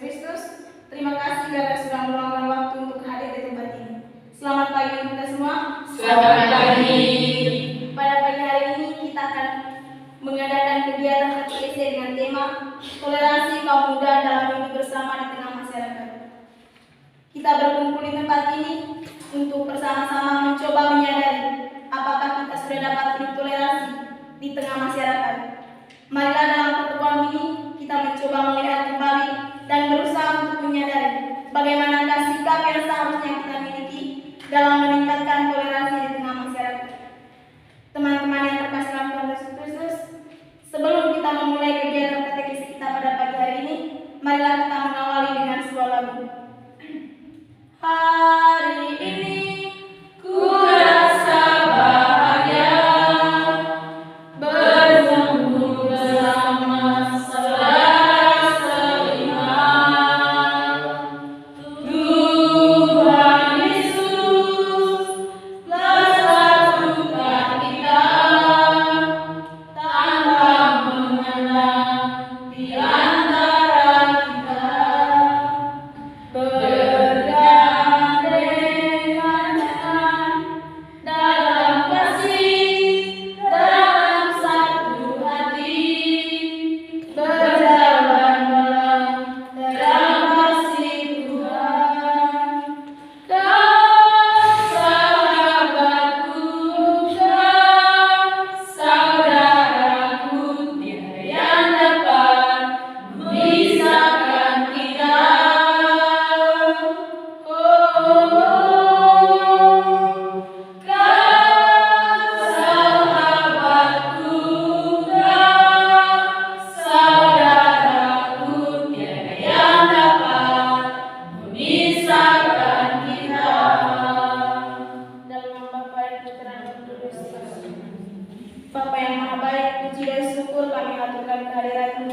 Kristus. Terima kasih karena sudah meluangkan waktu untuk hadir di tempat ini. Selamat pagi kita semua. Selamat pagi. Pada pagi hari ini kita akan mengadakan kegiatan KTS dengan tema toleransi kaum muda dalam hidup bersama di tengah masyarakat. Kita berkumpul di tempat ini untuk bersama-sama mencoba menyadari apakah kita sudah dapat hidup toleransi di tengah masyarakat. Marilah dalam pertemuan ini kita mencoba melihat kembali dan berusaha untuk menyadari bagaimanakah sikap yang seharusnya kita miliki dalam meningkatkan toleransi di tengah masyarakat. Teman-teman yang terkasih dalam Tuhan Yesus Kristus, sebelum kita memulai kegiatan katekesi kita pada pagi hari ini, marilah kita mengawali dengan sebuah lagu. Hari ini ku rasa bahagia bertemu bersama saudara seiman. Tuhan Yesus telah satukan kita tanpa mengenal di antara kita. Bergandengan tangan dalam kasih, dalam satu hati, berjalan dalam kasih Tuhan. Kau sahabatku, kau saudaraku, tiada yang dapat memisahkan kita. Bapa yang Maha Baik, puji dan syukur kami haturkan kehadiran-Mu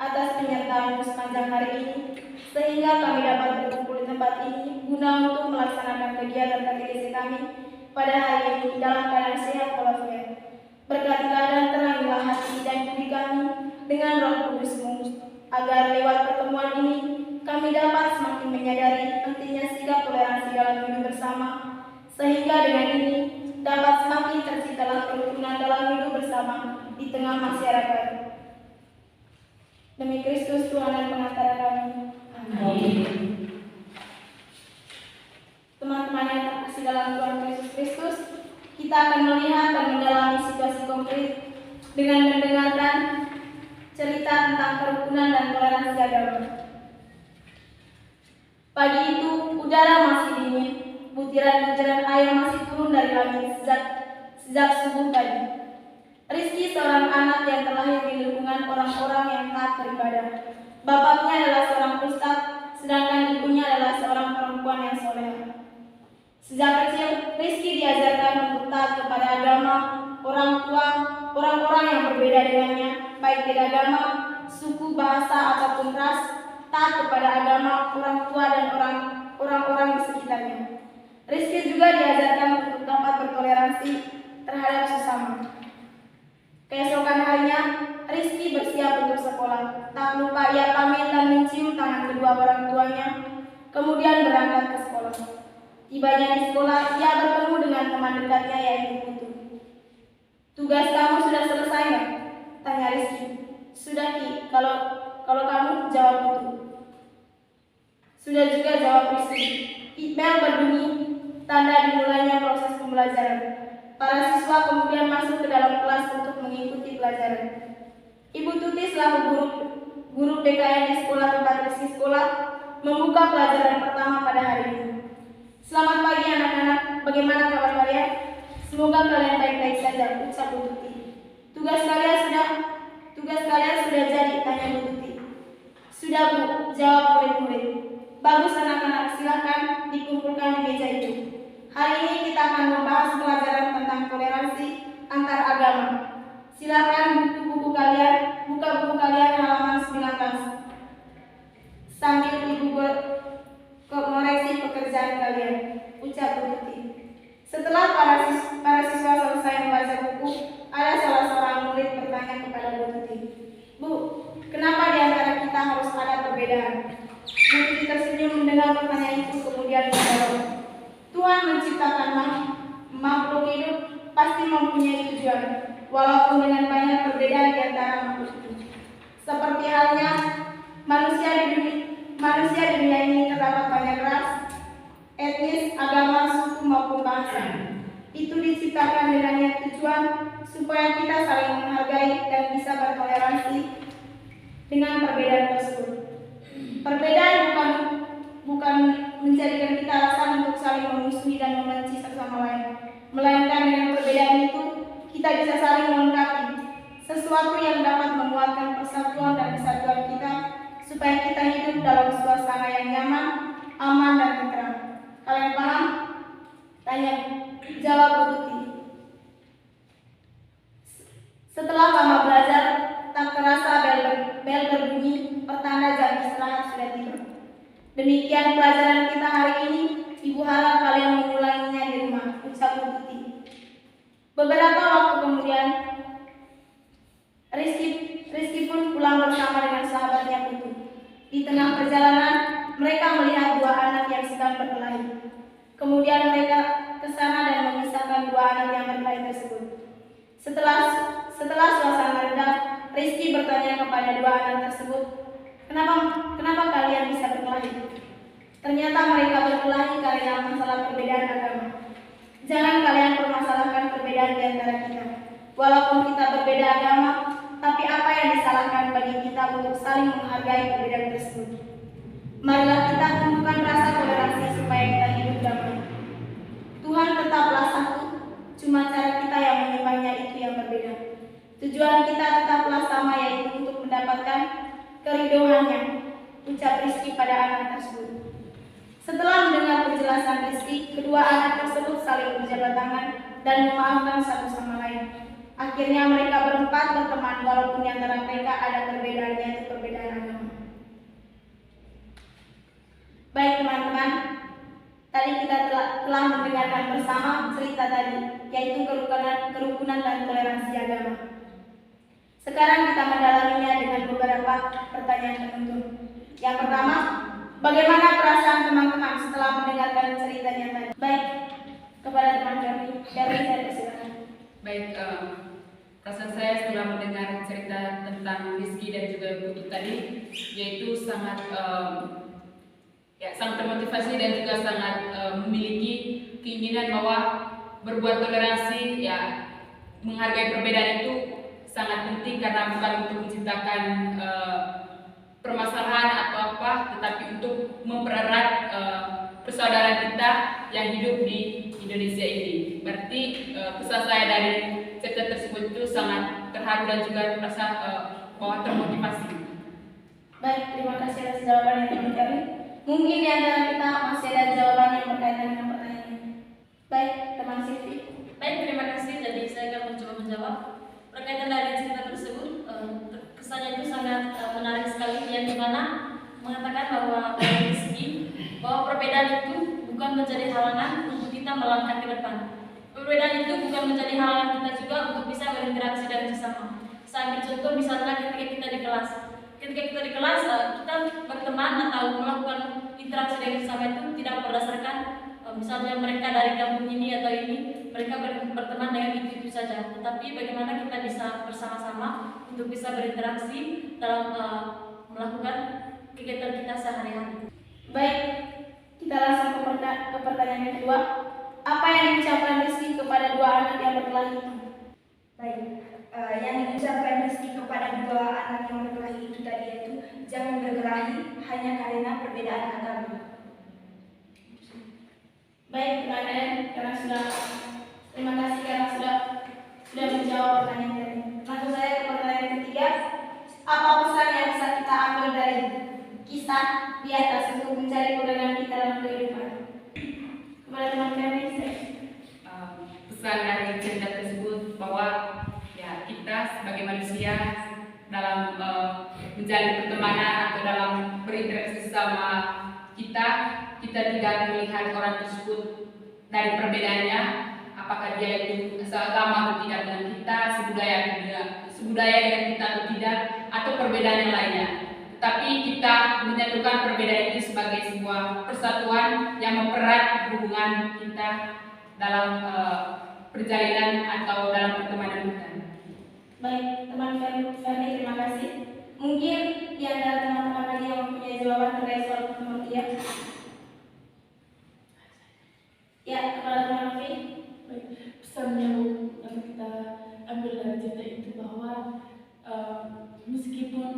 atas penyertaan-Mu sepanjang hari ini, sehingga kami dapat berkumpul di tempat ini guna untuk melaksanakan kegiatan katekesi kami pada hari ini dalam keadaan sehat walafiat. Berkatilah dan terangilah hati dan budi kami dengan Roh Kudus-Mu, agar lewat pertemuan ini kami dapat semakin menyadari pentingnya sikap toleransi dalam hidup bersama, sehingga dengan ini dapat semakin terciptalah kerukunan dalam hidup bersama di tengah masyarakat. Demi Kristus Tuhan dan Pengantara kami. Amin. Teman-teman yang terkasih dalam Tuhan Yesus Kristus, kita akan melihat dan mendalami situasi konkret dengan mendengarkan cerita tentang kerukunan dan toleransi agama. Pagi itu udara masih dingin, butiran-butiran air masih turun dari langit sejak subuh tadi. Rizky seorang anak yang terlahir di lingkungan orang-orang yang taat beribadah. Bapaknya adalah seorang ustadz, sedangkan ibunya adalah seorang perempuan yang soleha. Sejak kecil, Rizky diajarkan untuk taat kepada agama, orang tua, orang-orang yang berbeda dengannya, baik beda agama, suku, bahasa, ataupun ras, taat kepada agama, orang tua, dan orang-orang di sekitarnya. Rizky juga diajarkan untuk dapat bertoleransi terhadap sesama. Keesokan harinya, Rizky bersiap untuk sekolah. Tak lupa ia pamit dan mencium tangan kedua orang tuanya, kemudian berangkat ke sekolah. Tibanya di sekolah, ia bertemu dengan teman dekatnya yaitu Putu. "Tugas kamu sudah selesai, nggak?" tanya Rizky. "Sudah, Ki. Kalau kamu?" jawab Putu. "Sudah juga," jawab Rizky. Bel berbunyi, tanda dimulainya proses pembelajaran. Para siswa kemudian masuk ke dalam kelas untuk mengikuti pelajaran. Ibu Tuti selaku guru PKN di sekolah tempat Rizky sekolah membuka pelajaran pertama pada hari ini. "Selamat pagi anak-anak, bagaimana kabar kalian? Semoga kalian baik-baik saja," ucap Bu Tuti. Tugas kalian sudah jadi?" tanya Bu Tuti. "Sudah, Bu," jawab murid-murid. "Bagus anak-anak, silakan dikumpulkan di meja itu. Hari ini kita akan membahas pelajaran tentang toleransi antar agama. Silakan buka buku kalian halaman 19. Sambil Ibu mengoreksi pekerjaan kalian," ucap Bu Tuti. Setelah para siswa selesai membaca buku, ada salah seorang murid bertanya kepada Bu Tuti, "Bu, kenapa di antara kita harus ada perbedaan?" halnya manusia di dunia ini terdapat banyak ras, etnis, agama, suku maupun bahasa. Itu diciptakan dengan niat tujuan supaya kita saling menghargai dan bisa bertoleransi dengan perbedaan tersebut. Perbedaan bukan menjadikan kita alasan untuk saling memusuhi dan membenci satu sama lain, melainkan dengan perbedaan itu kita bisa saling melengkapi, sesuatu yang dapat menguatkan persatuan dan kesatuan kita supaya kita hidup dalam suasana yang nyaman, aman dan tenteram. Kalian paham? Tanya, jawab Bu Tuti. Setelah lama belajar, tak terasa bel berbunyi, pertanda jam istirahat sudah tiba. Demikian pelajaran kita hari ini. Ibu harap kalian mengulanginya di rumah, ucap Bu Tuti. Beberapa waktu kemudian, Rizky pun pulang bersama dengan sahabatnya Putu. Di tengah perjalanan, mereka melihat dua anak yang sedang berkelahi. Kemudian mereka ke sana dan memisahkan dua anak yang berkelahi tersebut. Setelah suasana reda, Rizky bertanya kepada dua anak tersebut, Kenapa kalian bisa berkelahi? Ternyata mereka berkelahi karena masalah perbedaan agama. Jangan kalian permasalahkan perbedaan di antara kita. Walaupun kita berbeda agama, tapi apa yang disalahkan bagi kita untuk saling menghargai perbedaan tersebut? Marilah kita tumbuhkan rasa toleransi supaya kita hidup damai. Tuhan tetaplah satu, cuma cara kita yang menyembahnya itu yang berbeda. Tujuan kita tetaplah sama, yaitu untuk mendapatkan keridoannya, ucap Rizky pada anak tersebut. Setelah mendengar penjelasan Rizky, kedua anak tersebut saling berjabat tangan dan memaafkan satu sama lain. Akhirnya mereka berempat berteman walaupun di antara mereka ada perbedaan, yaitu perbedaan agama. Baik teman-teman, tadi kita telah mendengarkan bersama cerita tadi, yaitu kerukunan dan toleransi agama. Sekarang kita mendalaminya dengan beberapa pertanyaan penuntut. Yang pertama, bagaimana perasaan teman-teman setelah mendengarkan ceritanya tadi? Baik, kepada teman kami, dari saya persilakan. Baik, perasaan saya setelah mendengar cerita tentang Rizky dan juga Putu tadi, yaitu sangat sangat termotivasi dan juga sangat memiliki keinginan bahwa berbuat toleransi, menghargai perbedaan itu sangat penting karena bukan untuk menciptakan permasalahan atau apa, tetapi untuk mempererat persaudaraan kita yang hidup di Indonesia ini. Berarti pesan saya dari cerita tersebut itu sangat terharu dan juga merasa bahwa termotivasi. Baik, terima kasih atas jawaban yang diberikan. Mungkin di antara kita masih ada jawaban yang berkaitan dengan pertanyaan ini. Baik, teman Silvi. Baik, terima kasih. Jadi saya akan mencoba menjawab berkaitan dari cerita tersebut. Kesannya itu sangat menarik sekali, yang dimana mengatakan bahwa bahwa perbedaan itu bukan menjadi halangan untuk kita melangkah ke depan. Perbedaan itu bukan menjadi halangan kita juga untuk bisa berinteraksi dengan sesama. Saya ambil contoh misalnya ketika kita di kelas. Ketika kita di kelas, kita berteman atau melakukan interaksi dengan sesama itu tidak berdasarkan misalnya mereka dari kampung ini atau ini, mereka berteman dengan itu saja. Tetapi bagaimana kita bisa bersama-sama untuk bisa berinteraksi dalam melakukan kegiatan kita sehari-hari. Baik, kita langsung ke pertanyaan yang kedua. Apa yang diucapkan Rizky kepada dua anak yang berkelahi itu? Baik, yang diucapkan Rizky kepada dua anak yang berkelahi itu tadi yaitu jangan berkelahi hanya karena perbedaan agama. Baik, terima kasih karena sudah menjawab pertanyaan tadi. Langsung saya ke pertanyaan ketiga. Apa pesan yang bisa kita ambil dari kisah di atas untuk mencari kebenaran kita dalam kehidupan? Kepada teman kami, pesan dari cerita tersebut bahwa kita sebagai manusia dalam menjalin pertemanan atau dalam berinteraksi sama kita tidak melihat orang tersebut dari perbedaannya, apakah dia itu seagama atau tidak dengan kita, sebudaya dengan kita atau tidak, atau perbedaan yang lainnya. Tapi kita menyatukan perbedaan itu sebagai sebuah persatuan yang mempererat hubungan kita dalam perjalanan atau dalam pertemanan kita. baik teman kami, terima kasih. Mungkin di antara teman-teman lagi yang mempunyai jawaban terkait soal nomor 3? Ya, kepada teman Novi. Pesan yang kita ambil dari cerita itu bahwa meskipun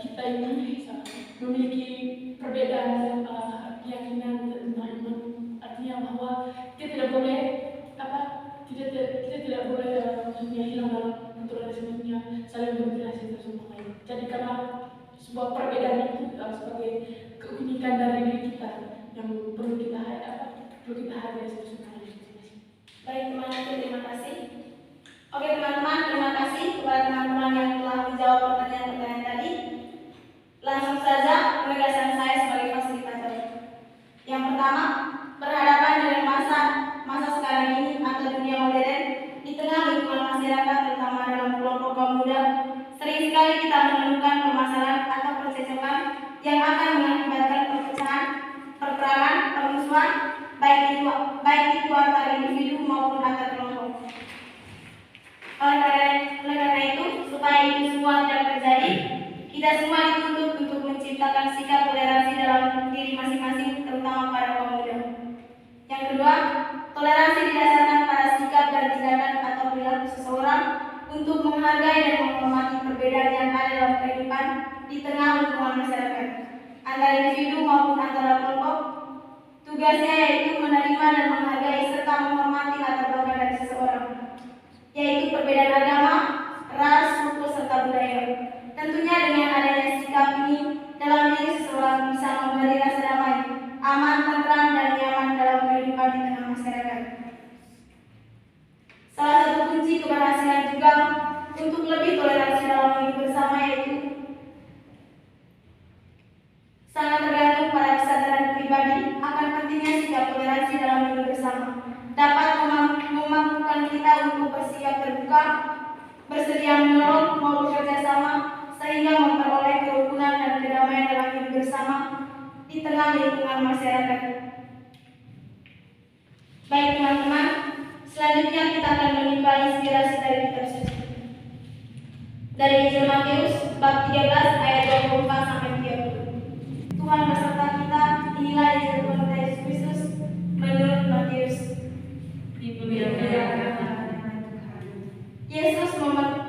kita ini memiliki perbedaan keyakinan tentang iman, artinya bahwa kita tidak boleh kita tidak boleh maksudnya hilang dalam naturalismenya, saling berinteraksi satu sama lain. Jadi karena sebuah perbedaan itu sebagai keunikan dari diri kita yang perlu kita hargai satu sama lain. Baik teman-teman, terima kasih. Oke teman-teman, terima kasih kepada teman-teman yang telah menjawab pertanyaan-pertanyaan tadi. Langsung saja penegasan saya sebagai fasilitator. Yang pertama, berhadapan dengan masa sekarang ini atau dunia modern di tengah lingkungan masyarakat, terutama dalam kelompok kaum muda, sering sekali kita menemukan permasalahan atau percekcokan yang akan mengakibatkan perpecahan, perperangan, permusuhan, baik itu antar individu maupun antar kelompok. Oleh karena itu, supaya itu semua tidak terjadi, kita semua dituntut untuk menciptakan sikap toleransi dalam diri masing-masing, terutama pada kaum muda. Yang kedua, toleransi didasarkan pada sikap dan tindakan atau perilaku seseorang untuk menghargai dan menghormati perbedaan yang ada dalam kehidupan di tengah lingkungan masyarakat, antara individu maupun antara kelompok. Tugasnya yaitu menerima dan menghargai serta menghormati latar belakang dari seseorang, yaitu perbedaan agama, ras, suku, serta budaya. Tentunya dengan adanya sikap ini dalam diri seseorang bisa memberi rasa damai, aman, tentram, dan nyaman dalam kehidupan di tengah masyarakat. Salah satu kunci keberhasilan juga untuk lebih toleransi dalam hidup bersama yaitu sangat tergantung pada kesadaran pribadi akan pentingnya sikap toleransi dalam hidup bersama. Dapat memampukan kita untuk bersikap terbuka, bersedia menolong, mau bekerja sama, sehingga memperoleh kerukunan dan kedamaian dalam hidup bersama di tengah lingkungan masyarakat. Baik teman-teman, selanjutnya kita akan menimba inspirasi dari kitab suci. Dari Injil Matius bab 13 ayat 24 sampai 30. Tuhan beserta kita, inilah Injil Tuhan Yesus Kristus menurut Matius. Yesus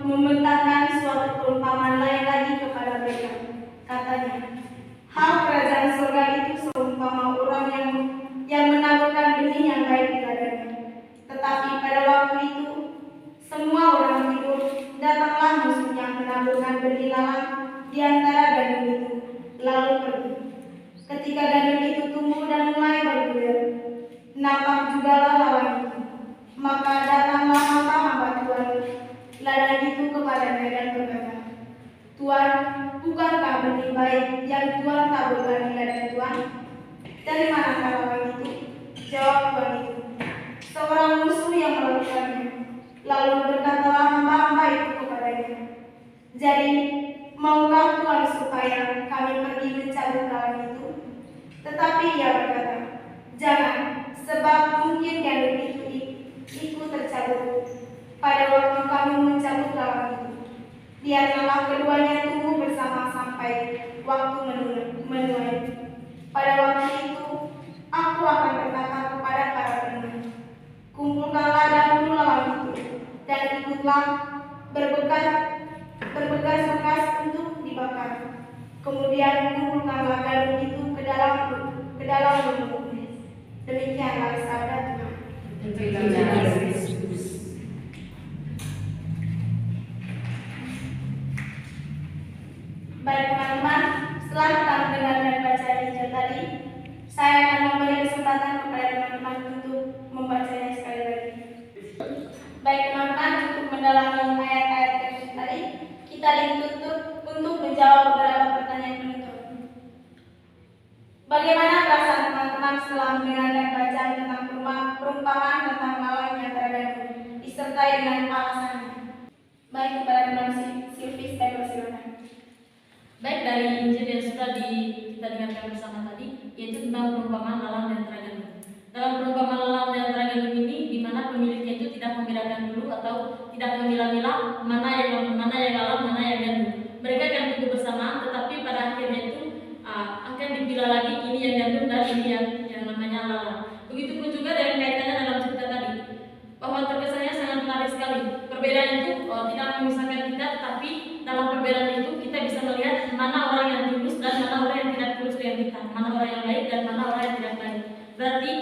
membentangkan suatu perumpamaan lain lagi kepada mereka. Katanya, hal kerajaan surga itu seumpama orang yang menaburkan benih yang baik di ladangnya. Tetapi pada waktu itu, semua orang tidur. Datanglah musuh yang menaburkan benih lalang di antara gandum itu, lalu pergi. Ketika gandum itu tumbuh dan mulai berbulir, nampak jugalah lalang itu. Maka datanglah hamba-hamba Tuhan ladang itu kepadanya dan berkata, Tuhan, bukankah benih baik yang Tuhan taburkan di ladang Tuhan? Dari manakah lalang itu? Jawab Tuhan itu, seorang musuh yang melakukannya. Lalu berkatalah hamba-hamba itu kepadanya, jadi maukah Tuhan supaya kami pergi mencabut lalang itu? Tetapi ia berkata, jangan, sebab mungkin gandum itu ikut tercabut. Pada waktu kami mencabut lalang itu, biarlah keduanya tumbuh bersama sampai waktu menuai. Pada waktu itu, aku akan berkata kepada para penuh, kumpulkanlah dahulu lalang itu, dan ikutlah berbekas-bekas untuk dibakar. Kemudian kumpulkanlah gandum itu ke dalam lumbung. Demikianlah sabda Tuhan. Baik teman-teman, setelah kita mendengarkan bacaan Injil tadi, saya akan memberi kesempatan kepada teman-teman untuk membacanya sekali lagi. Baik teman-teman, untuk mendalami ayat-ayat tersebut tadi, kita dituntut untuk menjawab beberapa pertanyaan penutup. Bagaimana perasaan teman-teman setelah mendengarkan bacaan tentang perumpamaan tentang lalang yang tergandum, disertai dengan alasannya? Baik, kepada teman Silvi, saya persilakan. Baik, dari Injil yang sudah kita dengarkan bersama tadi, yaitu tentang perumpamaan lalang dan teragandum. Dalam perumpamaan lalang dan teragandum ini, di mana pemiliknya itu tidak membedakan dulu atau tidak memilah-milah mana yang lalang, mana yang gandum. Mereka akan tumbuh bersama, tetapi kita, mana orang yang baik dan mana orang yang tidak baik. Berarti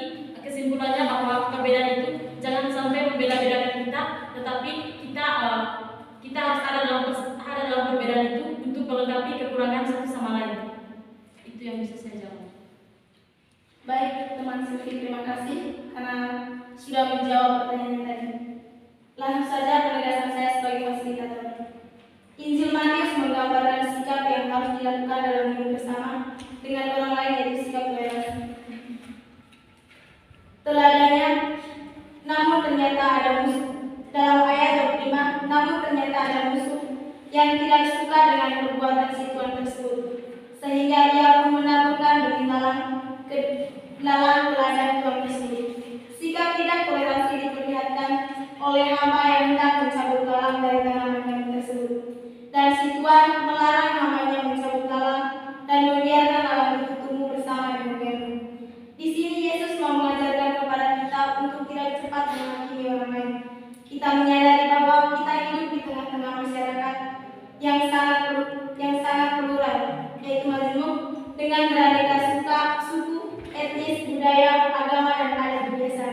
kesimpulannya bahwa perbedaan itu jangan sampai membeda-bedakan kita, tetapi kita harus ada dalam perbedaan itu untuk melengkapi kekurangan satu sama lain. Itu yang bisa saya jawab. Baik, teman Sylvie, terima kasih karena sudah menjawab pertanyaan tadi. Langsung saja penegasan saya sebagai fasilitator. Injil Matius menggambarkan sikap yang harus dilakukan dalam hidup bersama dengan orang lain, yaitu sikap toleransi. Teladannya, namun ternyata ada musuh. Dalam ayat 25, namun ternyata ada musuh yang tidak suka dengan perbuatan si Tuhan tersebut, sehingga ia pun menaburkan berintalan ke dalam teladan Tuhan tersebut. Sikap tidak toleransi diperlihatkan oleh hamba yang hendak mencabut lalang dari tanaman tersebut, dan si Tuhan melarang hambanya mencabut lalang dan membiarkan lalang itu tumbuh bersama dengannya. Di sini Yesus mau mengajarkan kepada kita untuk tidak cepat menghakimi orang lain. Kita menyadari bahwa kita hidup di tengah-tengah masyarakat yang sangat plural, yaitu majemuk dengan beraneka suku, etnis, budaya, agama, dan adat biasa.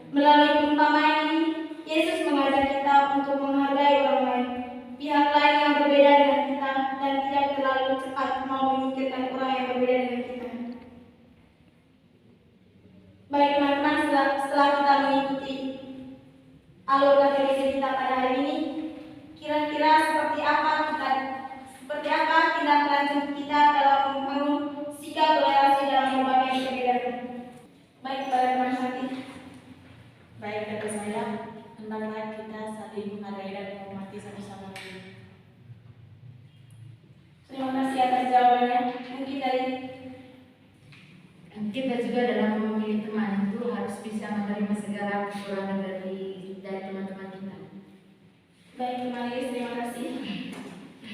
Melalui perumpamaan ini, Yesus mengajak kita untuk menghargai orang lain, pihak lain yang berbeda dengan kita, dan tidak terlalu cepat mau menyingkirkan orang yang berbeda dengan kita. Baik teman-teman, setelah kita mengikuti alur katekesi kita pada hari ini, kira-kira seperti apa tindak lanjut kita dalam membangun sikap toleransi dalam berbagai perbedaan. Baik, pada teman Santi. Baik, kata saya, hendaklah kita saling menghargai dan menghormati satu sama lain. Terima kasih atas jawabannya. Mungkin dari Kita juga dalam memilih teman itu harus bisa menerima segala kekurangan dari teman-teman kita. baik teman Liz, terima kasih.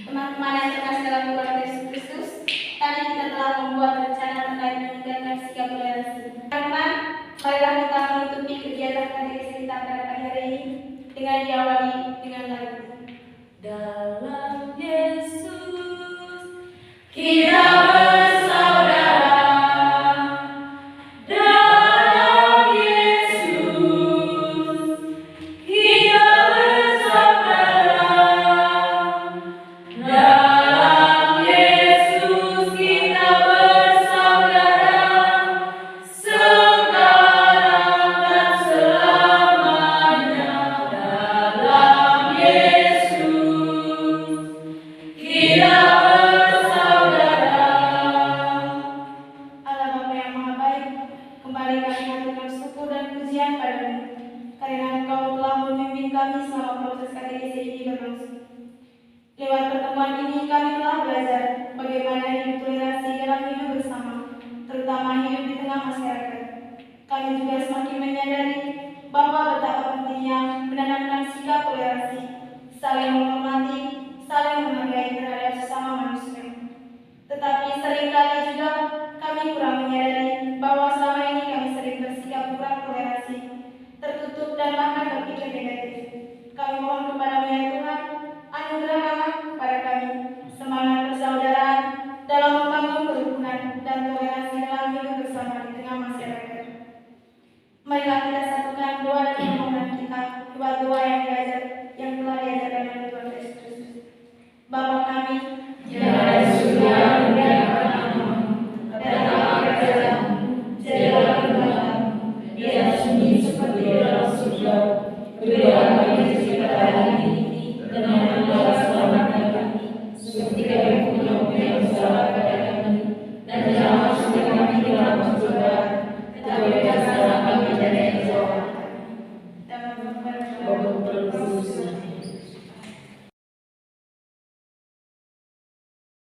Teman-teman yang terkasih dalam Tuhan Yesus Kristus, tadi kita telah membuat rencana terkait meningkatkan sikap toleransi. Teman-teman, marilah kita menutupi kegiatan katekesi kita pada pagi hari ini dengan diawali dengan lagu. Dalam Yesus Kita lewat pertemuan ini kami telah belajar bagaimana hidup toleransi dalam hidup bersama, terutama hidup di tengah masyarakat. Kami juga semakin menyadari bahwa betapa pentingnya menanamkan sikap toleransi, saling menghormati, saling menghargai terhadap sesama manusia. Tetapi seringkali juga kami kurang menyadari bahwa selama ini kami sering bersikap kurang toleransi, tertutup dan bahkan berpikir negatif. Kami mohon kepada-Mu ya Tuhan,